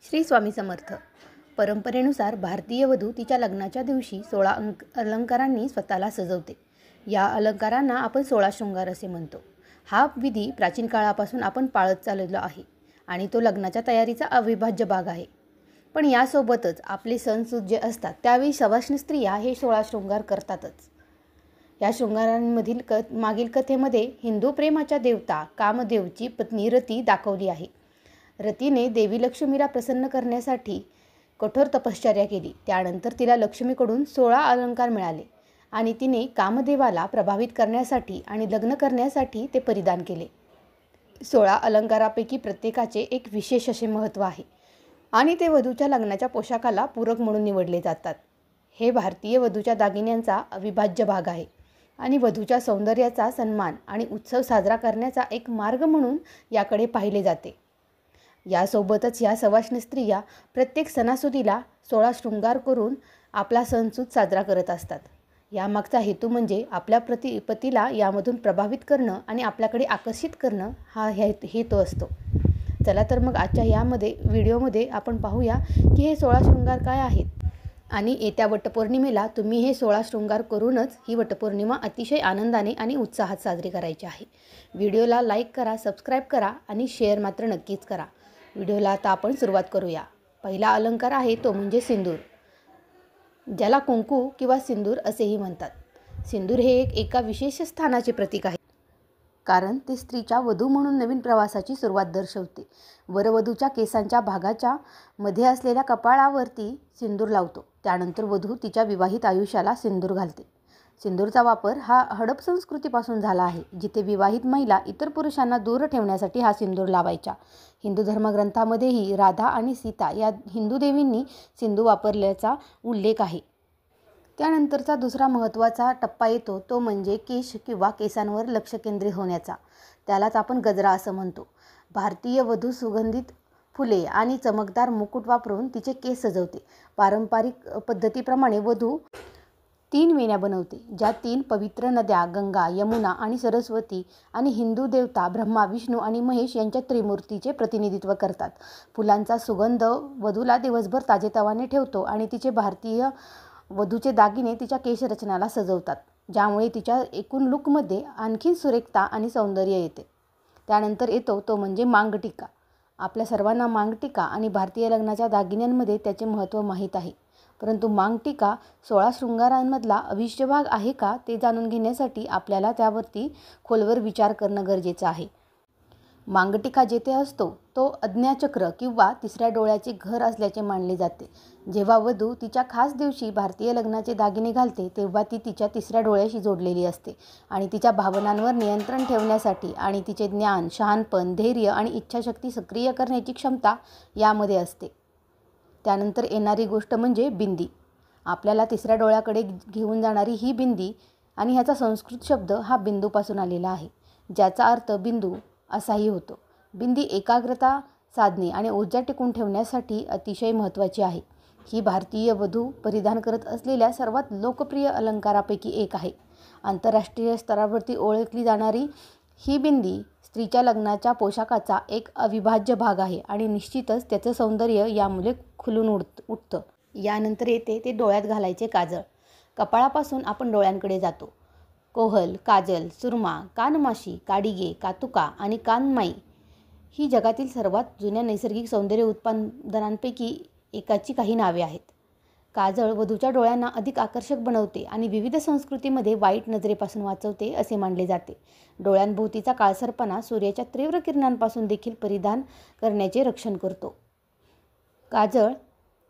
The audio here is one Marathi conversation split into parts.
श्री स्वामी समर्थ. परंपरेनुसार भारतीय वधू तिच्या लग्नाच्या दिवशी 16 अलंकारांनी स्वतःला सजवते. या अलंकारांना आपण 16 शृंगार असे म्हणतो. हा विधी प्राचीन काळापासून आपण पाळत चाललेलो आहे आणि तो लग्नाच्या तयारीचा अविभाज्य भाग आहे. पण यासोबतच आपले सणसूद जे असतात त्यावेळी सवाष्ण स्त्रिया हे 16 शृंगार करतातच. या शृंगारांमधील मागील कथेमध्ये हिंदू प्रेमाच्या देवता कामदेवची पत्नी रती दाखवली आहे. रतीने देवी लक्ष्मीला प्रसन्न करण्यासाठी कठोर तपश्चर्या केली. त्यानंतर तिला लक्ष्मीकडून 16 अलंकार मिळाले आणि तिने कामदेवाला प्रभावित करण्यासाठी आणि लग्न करण्यासाठी ते परिधान केले. 16 अलंकारापैकी प्रत्येकाचे एक विशेष असे महत्त्व आहे आणि ते वधूच्या लग्नाच्या पोशाखाला पूरक म्हणून निवडले जातात. हे भारतीय वधूच्या दागिन्यांचा अविभाज्य भाग आहे आणि वधूच्या सौंदर्याचा सन्मान आणि उत्सव साजरा करण्याचा एक मार्ग म्हणून याकडे पाहिले जाते. यासोबतच या सवाष्ण स्त्रिया प्रत्येक सणासुदीला 16 शृंगार करून आपला सणसूद साजरा करत असतात. यामागचा हेतू म्हणजे आपल्या पतीला यामधून प्रभावित करणं आणि आपल्याकडे आकर्षित करणं हा हेतू असतो. चला तर मग आजच्या व्हिडिओमध्ये आपण पाहूया की हे 16 शृंगार काय आहेत आणि येत्या वटपौर्णिमेला तुम्ही हे 16 शृंगार करूनच ही वटपौर्णिमा अतिशय आनंदाने आणि उत्साहात साजरी करायची आहे. व्हिडिओला लाईक करा, सबस्क्राईब करा आणि शेअर मात्र नक्कीच करा. व्हिडिओला आता आपण सुरुवात करूया. पहिला अलंकार आहे तो म्हणजे सिंदूर, ज्याला कुंकू किंवा सिंदूर असेही म्हणतात. सिंदूर हे एका विशेष स्थानाचे प्रतीक आहे, कारण ते स्त्रीच्या वधू म्हणून नवीन प्रवासाची सुरुवात दर्शवते. वरवधूच्या केसांच्या भागाच्या मध्ये असलेल्या कपाळावरती सिंदूर लावतो. त्यानंतर वधू तिच्या विवाहित आयुष्याला सिंदूर घालते. सिंदूरचा वापर हा हडप संस्कृतीपासून झाला आहे, जिथे विवाहित महिला इतर पुरुषांना दूर ठेवण्यासाठी हा सिंदूर लावायच्या. हिंदू धर्मग्रंथामध्येही राधा आणि सीता या हिंदू देवींनी सिंदूर वापरल्याचा उल्लेख आहे. त्यानंतरचा दुसरा महत्त्वाचा टप्पा येतो तो म्हणजे केश किंवा केसांवर लक्ष केंद्रित होण्याचा. त्यालाच आपण गजरा असं म्हणतो. भारतीय वधू सुगंधित फुले आणि चमकदार मुकुट वापरून तिचे केस सजवते. पारंपरिक पद्धतीप्रमाणे वधू 3 वेण्या बनवते, ज्या 3 पवित्र नद्या गंगा, यमुना आणि सरस्वती आणि हिंदू देवता ब्रह्मा, विष्णू आणि महेश यांच्या त्रिमूर्तीचे प्रतिनिधित्व करतात. फुलांचा सुगंध वधूला दिवसभर ताजेतवाने ठेवतो आणि तिचे भारतीय वधूचे दागिने तिच्या केशरचनाला सजवतात, ज्यामुळे तिच्या एकूण लुकमध्ये आणखी सुरेखता आणि सौंदर्य येते. त्यानंतर येतो तो म्हणजे मांगटिका. आपल्या सर्वांना मांगटिका आणि भारतीय लग्नाच्या दागिन्यांमध्ये त्याचे महत्त्व माहीत आहे, परंतु मांगटिका 16 शृंगारांमधला अविभाज्य भाग आहे का ते जाणून घेण्यासाठी आपल्याला त्यावरती खोलवर विचार करणं गरजेचं आहे. मांगटिका जेथे असतो तो आज्ञाचक्र किंवा तिसऱ्या डोळ्याचे घर असल्याचे मानले जाते. जेव्हा वधू तिच्या खास दिवशी भारतीय लग्नाचे दागिने घालते तेव्हा ती तिच्या तिसऱ्या डोळ्याशी जोडलेली असते आणि तिच्या भावनांवर नियंत्रण ठेवण्यासाठी आणि तिचे ज्ञान, शहाणपण, धैर्य आणि इच्छाशक्ती सक्रिय करण्याची क्षमता यामध्ये असते. त्यानंतर येणारी गोष्ट म्हणजे बिंदी. आपल्याला तिसऱ्या डोळ्याकडे घेऊन जाणारी ही बिंदी आणि ह्याचा संस्कृत शब्द हा बिंदूपासून आलेला आहे, ज्याचा अर्थ बिंदू असाही होतो. बिंदी एकाग्रता साधणे आणि ऊर्जा टिकून ठेवण्यासाठी अतिशय महत्त्वाची आहे. ही भारतीय वधू परिधान करत असलेल्या सर्वात लोकप्रिय अलंकारापैकी एक आहे. आंतरराष्ट्रीय स्तरावरती ओळखली जाणारी ही बिंदी स्त्रीच्या लग्नाच्या पोशाखाचा एक अविभाज्य भाग आहे आणि निश्चितच त्याचं सौंदर्य यामुळे खुलून उठतं. यानंतर येते ते डोळ्यात घालायचे काजळ. कपाळापासून आपण डोळ्यांकडे जातो. कोहल, काजल, सुरमा, कानमाशी, काडिगे, कातुका आणि कानमाई ही जगातील सर्वात जुन्या नैसर्गिक सौंदर्य उत्पादनांपैकी एकाची काही नावे आहेत. काजळ वधूच्या डोळ्यांना अधिक आकर्षक बनवते आणि विविध संस्कृतीमध्ये वाईट नजरेपासून वाचवते असे मानले जाते. डोळ्यांभोवतीचा काळसरपणा सूर्याच्या तीव्र किरणांपासून देखील परिधान करण्याचे रक्षण करतो. काजळ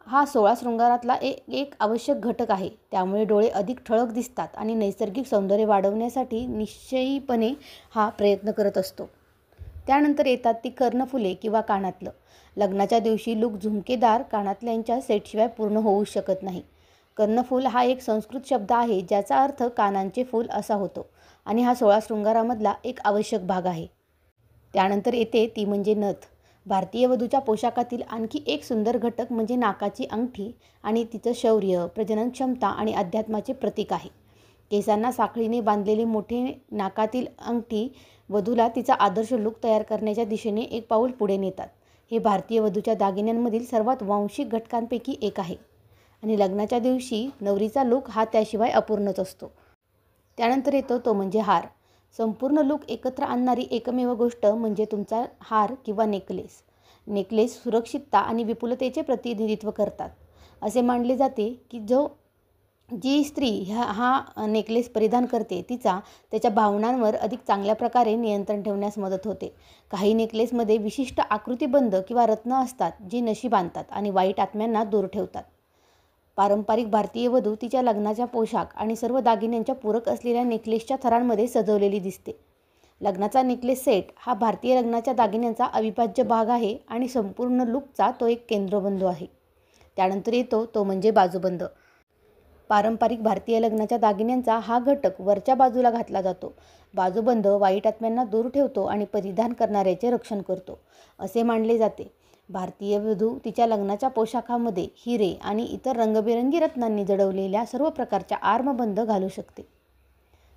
हा 16 शृंगारातला एक आवश्यक घटक आहे. त्यामुळे डोळे अधिक ठळक दिसतात आणि नैसर्गिक सौंदर्य वाढवण्यासाठी निश्चितपणे हा प्रयत्न करत असतो. त्यानंतर येतात ती कर्णफुले किंवा कानातलं. लग्नाच्या दिवशी लूक झुमकेदार कानातल्यांच्या सेटशिवाय पूर्ण होऊ शकत नाही. कर्णफूल हा एक संस्कृत शब्द आहे ज्याचा अर्थ कानांचे फूल असा होतो आणि हा 16 शृंगारामधला एक आवश्यक भाग आहे. त्यानंतर येते ती म्हणजे नथ. भारतीय वधूच्या पोशाखातील आणखी एक सुंदर घटक म्हणजे नाकाची अंगठी आणि तिचं शौर्य, प्रजनन क्षमता आणि अध्यात्माचे प्रतीक आहे. केसांना साखळीने बांधलेले मोठे नाकातील अंगठी वधूला तिचा आदर्श लूक तयार करण्याच्या दिशेने एक पाऊल पुढे नेतात. हे भारतीय वधूच्या दागिन्यांमधील सर्वात वांशिक घटकांपैकी एक आहे आणि लग्नाच्या दिवशी नवरीचा लूक हा त्याशिवाय अपूर्णच असतो. त्यानंतर येतो तो म्हणजे हार. संपूर्ण लूक एकत्र आणणारी एकमेव गोष्ट म्हणजे तुमचा हार किंवा नेकलेस. नेकलेस सुरक्षितता आणि विपुलतेचे प्रतिनिधित्व करतात. असे मानले जाते की जी स्त्री हा नेकलेस परिधान करते त्याच्या भावनांवर अधिक चांगल्या प्रकारे नियंत्रण ठेवण्यास मदत होते. काही नेकलेसमध्ये विशिष्ट आकृतिबंध किंवा रत्न असतात जी नशीब आणतात आणि वाईट आत्म्यांना दूर ठेवतात. पारंपरिक भारतीय वधू तिच्या लग्नाचा पोशाख आणि सर्व दागिन्यांच्या पूरक असलेल्या नेकलेसच्या थरांमध्ये सजवलेली दिसते. लग्नाचा नेकलेस सेट हा भारतीय लग्नाच्या दागिन्यांचा अविभाज्य भाग आहे आणि संपूर्ण लूकचा तो एक केंद्रबिंदू आहे. त्यानंतर येतो तो म्हणजे बाजूबंद. पारंपरिक भारतीय लग्नाच्या दागिन्यांचा हा घटक वरच्या बाजूला घातला जातो. बाजूबंद वाईट आत्म्यांना दूर ठेवतो आणि परिधान करणाऱ्याचे रक्षण करतो. असे मानले जाते भारतीय वधू तिच्या लग्नाच्या पोशाखामध्ये हिरे आणि इतर रंगबिरंगी रत्नांनी जडवलेल्या सर्व प्रकारच्या आर्मबंद घालू शकते.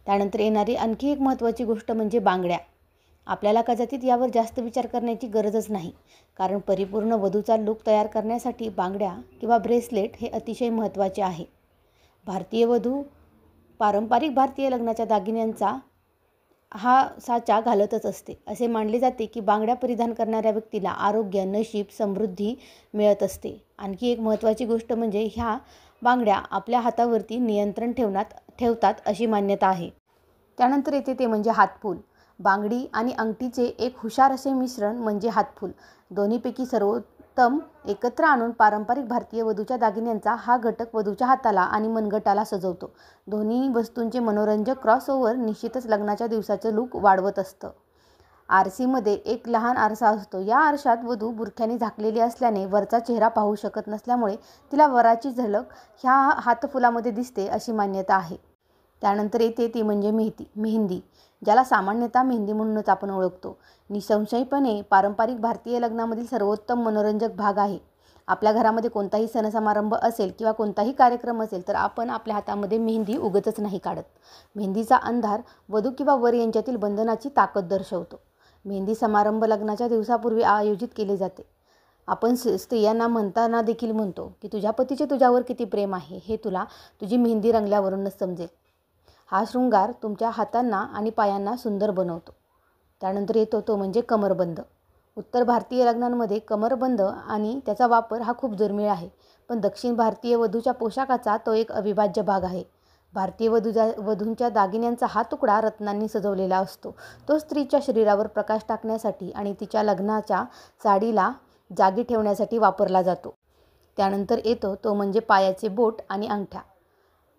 त्यानंतर येणारी आणखी एक महत्त्वाची गोष्ट म्हणजे बांगड्या. आपल्याला कदाचित यावर जास्त विचार करण्याची गरजच नाही, कारण परिपूर्ण वधूचा लूक तयार करण्यासाठी बांगड्या किंवा ब्रेसलेट हे अतिशय महत्त्वाचे आहे. भारतीय वधू पारंपरिक भारतीय लग्नाच्या दागिन्यांचा हा साचा घालतच असते. असे मानले जाते की बांगड्या परिधान करणाऱ्या व्यक्तीला आरोग्य, नशीब, समृद्धी मिळत असते. आणखी एक महत्त्वाची गोष्ट म्हणजे ह्या बांगड्या आपल्या हातावरती नियंत्रण ठेवतात अशी मान्यता आहे. त्यानंतर येते ते म्हणजे हातफूल. बांगडी आणि अंगठीचे एक हुशार असे मिश्रण म्हणजे हातफूल. दोन्हीपैकी सर्वोत्तम एकत्र आणून पारंपरिक भारतीय वधूच्या दागिन्यांचा हा घटक वधूच्या हाताला आणि मनगटाला सजवतो. दोन्ही वस्तूंचे मनोरंजक क्रॉसओव्हर निश्चितच लग्नाच्या दिवसाचं लूक वाढवत असतं. आरसीमध्ये एक लहान आरसा असतो. या आरशात वधू बुरख्याने झाकलेली असल्याने वरचा चेहरा पाहू शकत नसल्यामुळे तिला वराची झलक ह्या हातफुलामध्ये दिसते अशी मान्यता आहे. त्यानंतर येते ती म्हणजे मेहंदी, ज्याला सामान्यतः मेहंदी म्हणूनच आपण ओळखतो. निसंशयपणे पारंपरिक भारतीय लग्नामधील सर्वोत्तम मनोरंजक भाग आहे. आपल्या घरामध्ये कोणताही सणसमारंभ असेल किंवा कोणताही कार्यक्रम असेल तर आपण आपल्या हातामध्ये मेहंदी उगाचच नाही काढत. मेहंदीचा अंधार वधू किंवा वर यांच्यातील बंधनाची ताकद दर्शवतो. मेहंदी समारंभ लग्नाच्या दिवसापूर्वी आयोजित केले जाते. आपण स्त्रियांना म्हणताना देखील म्हणतो की तुझ्या पतीचे तुझ्यावर किती प्रेम आहे हे तुला तुझी मेहंदी रंगल्यावरूनच समजेल. हा शृंगार तुमच्या हातांना आणि पायांना सुंदर बनवतो. त्यानंतर येतो तो म्हणजे कमरबंद. उत्तर भारतीय लग्नांमध्ये कमरबंद आणि त्याचा वापर हा खूप दुर्मिळ आहे, पण दक्षिण भारतीय वधूच्या पोशाखाचा तो एक अविभाज्य भाग आहे. भारतीय वधूंच्या दागिन्यांचा हा तुकडा रत्नांनी सजवलेला असतो. तो स्त्रीच्या शरीरावर प्रकाश टाकण्यासाठी आणि तिच्या लग्नाच्या साडीला जागी ठेवण्यासाठी वापरला जातो. त्यानंतर येतो तो म्हणजे पायाचे बोट आणि अंगठ्या.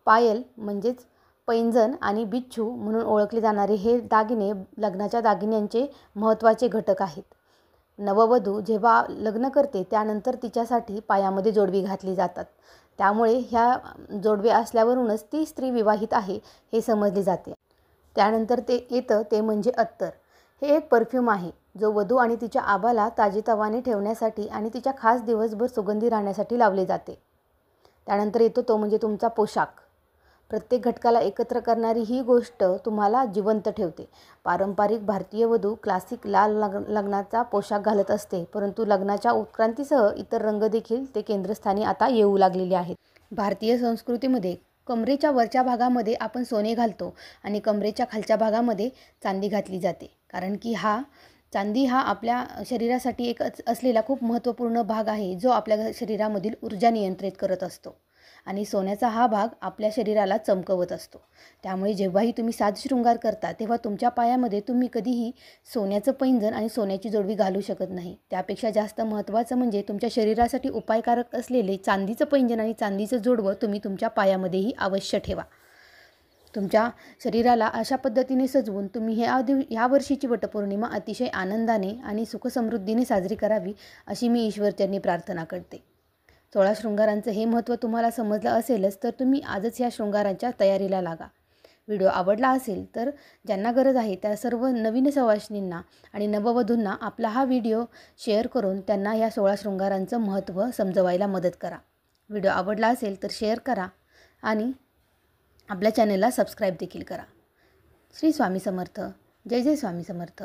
पायल म्हणजेच पैंजण आणि बिच्छू म्हणून ओळखले जाणारे हे दागिने लग्नाच्या दागिन्यांचे महत्त्वाचे घटक आहेत. नववधू जेव्हा लग्न करते त्यानंतर तिच्यासाठी पायामध्ये जोडवी घातली जातात. त्यामुळे ह्या जोडवे असल्यावरूनच ती स्त्री विवाहित आहे हे समजले जाते. त्यानंतर येतं ते म्हणजे अत्तर. हे एक परफ्यूम आहे जो वधू आणि तिच्या आबाला ताजेतवाने ठेवण्यासाठी आणि तिच्या खास दिवसभर सुगंधी राहण्यासाठी लावले जाते. त्यानंतर येतो तो म्हणजे तुमचा पोशाख. प्रत्येक घटकाला एकत्र करणारी ही गोष्ट तुम्हाला जिवंत ठेवते. पारंपरिक भारतीय वधू क्लासिक लाल लग्नाचा पोशाख घालत असते, परंतु लग्नाच्या उत्क्रांतीसह इतर रंग देखील ते केंद्रस्थानी आता येऊ लागलेले आहेत. भारतीय संस्कृतीमध्ये कमरेच्या वरच्या भागामध्ये आपण सोने घालतो आणि कमरेच्या खालच्या भागामध्ये चांदी घातली जाते, कारण की चांदी हा आपल्या शरीरासाठी एक असलेला खूप महत्त्वपूर्ण भाग आहे जो आपल्या शरीरामधील ऊर्जा नियंत्रित करत असतो आणि सोन्याचा हा भाग आपल्या शरीराला चमकवत असतो. त्यामुळे जेव्हाही तुम्ही साजशृंगार करता तेव्हा तुमच्या पायामध्ये तुम्ही कधीही सोन्याचं पैंजण आणि सोन्याची जोडवी घालू शकत नाही. त्यापेक्षा जास्त महत्त्वाचं म्हणजे तुमच्या शरीरासाठी उपायकारक असलेले चांदीचं पैंजण आणि चांदीचं जोडवं तुम्ही तुमच्या पायामध्येही अवश्य ठेवा. तुमच्या शरीराला अशा पद्धतीने सजवून तुम्ही ह्या वर्षीची वटपौर्णिमा अतिशय आनंदाने आणि सुखसमृद्धीने साजरी करावी अशी मी ईश्वरचरणी प्रार्थना करते. 16 शृंगारांचं हे महत्त्व तुम्हाला समजलं असेलच तर तुम्ही आजच ह्या शृंगारांच्या तयारीला लागा. व्हिडिओ आवडला असेल तर ज्यांना गरज आहे त्या सर्व नवीन सवाष्णींना आणि नववधूंना आपला हा व्हिडिओ शेअर करून त्यांना ह्या 16 शृंगारांचं महत्त्व समजवायला मदत करा. व्हिडिओ आवडला असेल तर शेअर करा आणि आपल्या चॅनलला सबस्क्राईब देखील करा. श्री स्वामी समर्थ. जय जय स्वामी समर्थ.